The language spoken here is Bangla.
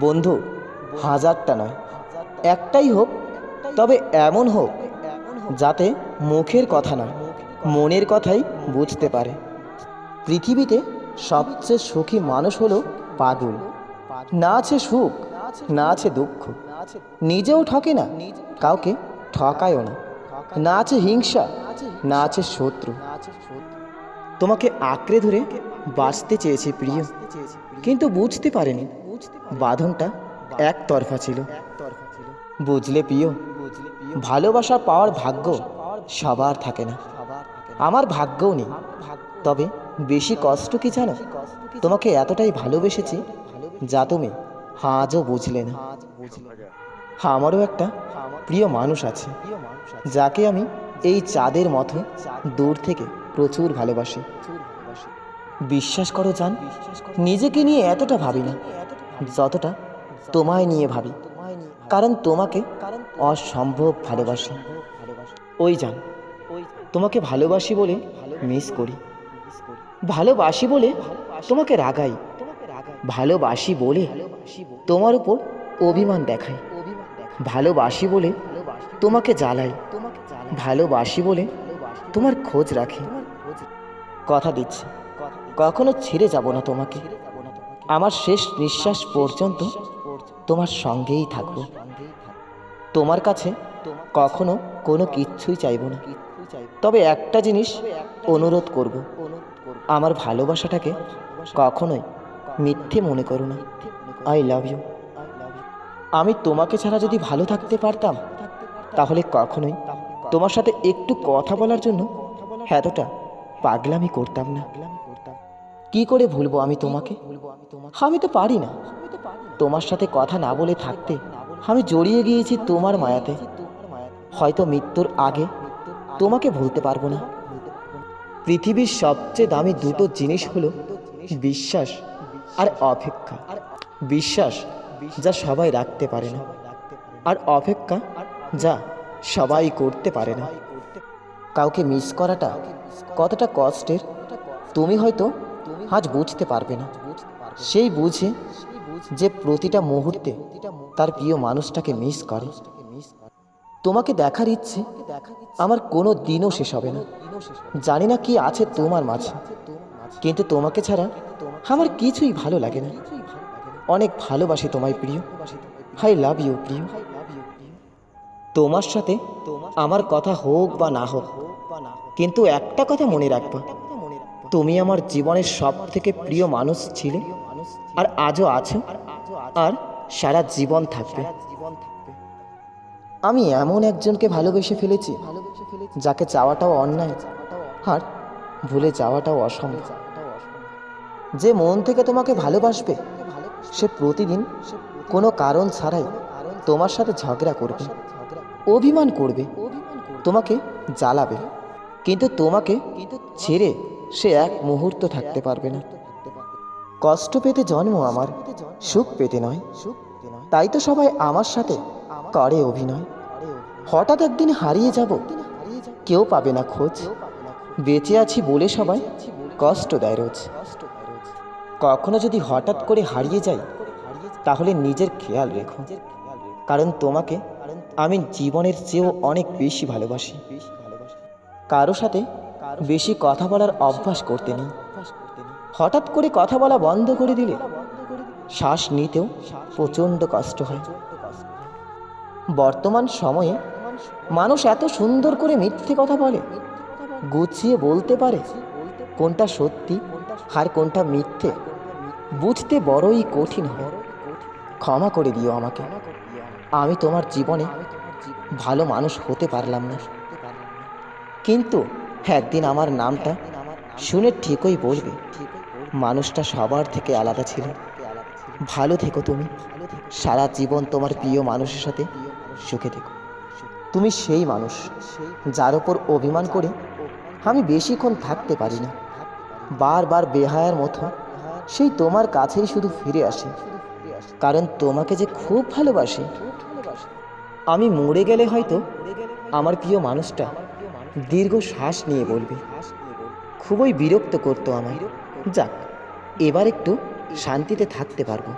বন্ধু হাজারটা নয়, একটাই হোক, তবে এমন হোক যাতে মুখের কথা নয়, মনের কথাই বুঝতে পারে। পৃথিবীতে সবচেয়ে সুখী মানুষ হলো পাগল। না আছে সুখ, না আছে দুঃখ, নিজেও ঠকে না, কাউকে ঠকায়ও না। না আছে হিংসা, না আছে শত্রু। তোমাকে আঁকড়ে ধরে বাঁচতে চেয়েছি প্রিয়, কিন্তু বুঝতে পারিনি বাঁধনটা একতরফা ছিল। বুঝলে প্রিয়, ভালোবাসা পাওয়ার ভাগ্য সবার থাকে না, আমার ভাগ্যও নেই। তবে বেশি কষ্ট কি জানো? তোমাকে এতটাই ভালোবেসেছি যা তুমি আজও বুঝলে না। আমারও একটা প্রিয় মানুষ আছে, যাকে আমি এই চাঁদের মতো দূর থেকে প্রচুর ভালোবাসি। বিশ্বাস করো জান, নিজেকে নিয়ে এতটা ভাবি না যতটা তোমায় নিয়ে ভাবি, কারণ তোমাকে অসম্ভব ভালোবাসি। ওই জান, তোমাকে ভালোবাসি বলে মিস করি, ভালোবাসি বলে তোমাকে রাগাই, ভালোবাসি বলে তোমার উপর অভিমান দেখাই, ভালোবাসি বলে তোমাকে জ্বালাই, ভালোবাসি বলে তোমার খোঁজ রাখি। কথা দিচ্ছি কখনো ছেড়ে যাব না তোমাকে, আমার শেষ নিঃশ্বাস পর্যন্ত তোমার সঙ্গেই থাকবো। তোমার কাছে কখনো কোনো কিচ্ছুই চাইব না, তবে একটা জিনিস অনুরোধ করব, আমার ভালোবাসাটাকে কখনোই মিথ্যে মনে করো না। I love you. আমি তোমাকে ছাড়া যদি ভালো থাকতে পারতাম, তাহলে কখনোই তোমার সাথে একটু কথা বলার জন্য এতটা পাগলামি করতাম না। কি করে ভুলবো আমি তোমাকে? আমি তো পারি না তোমার সাথে কথা না বলে থাকতে। আমি জড়িয়ে গিয়েছি তোমার মায়াতে, হয়তো মৃত্যুর আগে তোমাকে ভুলতে পারবো না। পৃথিবীর সবচেয়ে দামি দুটো জিনিস হলো বিশ্বাস আর অপেক্ষা। বিশ্বাস যা সবাই রাখতে পারে না, আর অপেক্ষা যা সবাই করতে পারে না। কাউকে মিস করাটা কতটা কষ্টের তুমি হয়তো আজ বুঝতে পারবে না। সেই বুঝে যে প্রতিটা মুহূর্তে তার প্রিয় মানুষটাকে মিস করে। তোমাকে দেখার ইচ্ছে আমার কোনো দিনও শেষ হবে না। জানি না কি আছে তোমার মাঝে, কিন্তু তোমাকে ছাড়া আমার কিছুই ভালো লাগে না। অনেক ভালোবাসি তোমায় প্রিয়, আই লাভ ইউ প্রিয়। তোমার সাথে আমার কথা হোক বা না হোক, কিন্তু একটা কথা মনে রাখবা, তুমি আমার জীবনের সব থেকে প্রিয় মানুষ ছিলে, আর আজও আছো, আর সারা জীবন থাকবে। আমি এমন একজনকে ভালোবেসে ফেলেছি যাকে চাওয়াটাও অন্যায় আর ভুলে যাওয়াটাও অসম্ভব। যে মন থেকে তোমাকে ভালোবাসবে, সে প্রতিদিন কোনো কারণ ছাড়াই তোমার সাথে ঝগড়া করবে, অভিমান করবে, তোমাকে জ্বালাবে, কিন্তু তোমাকে ছেড়ে সে এক মুহূর্ত থাকতে পারবে না। কষ্ট পেতে জন্ম আমার, সুখ পেতে নয়, তাই তো সবাই আমার সাথে করে অভিনয়। হঠাৎ একদিন হারিয়ে যাব, কেউ পাবে না খোঁজ, বেঁচে আছি বলে সবাই কষ্ট দেয় রোজ। কখনো যদি হঠাৎ করে হারিয়ে যাই, তাহলে নিজের খেয়াল রেখো, কারণ তোমাকে আমি জীবনের চেয়েও অনেক বেশি ভালোবাসি। কারো সাথে বেশি কথা বলার অভ্যাস করতে নেই। হঠাৎ করে কথা বলা বন্ধ করে দিলে শ্বাস নিতেও প্রচণ্ড কষ্ট হয়। বর্তমান সময়ে মানুষ এত সুন্দর করে মিথ্যে কথা বলে, গুছিয়ে বলতে পারে কোনটা সত্যি আর কোনটা মিথ্যে বুঝতে বড়ই কঠিন হয়। ক্ষমা করে দিও আমাকে, আমি তোমার জীবনে ভালো মানুষ হতে পারলাম না, কিন্তু একদিন আমার নামটা শুনে ঠিকই বলবে মানুষটা সবার থেকে আলাদা ছিল। ভালো থেকো তুমি, সারা জীবন তোমার প্রিয় মানুষের সাথে সুখে থেকো। তুমি সেই মানুষ যার ওপর অভিমান করে আমি বেশিক্ষণ থাকতে পারি না। বারবার বেহায়ার মতো সেই তোমার কাছেই শুধু ফিরে আসি, কারণ তোমাকে যে খুব ভালোবাসি। আমি মরে গেলে হয়তো আমার প্রিয় মানুষটা দীর্ঘ শ্বাস নিয়ে বলবে, খুবই বিরক্ত করতো আমায়। যাক, এবার একটু শান্তিতে থাকতে পারবো।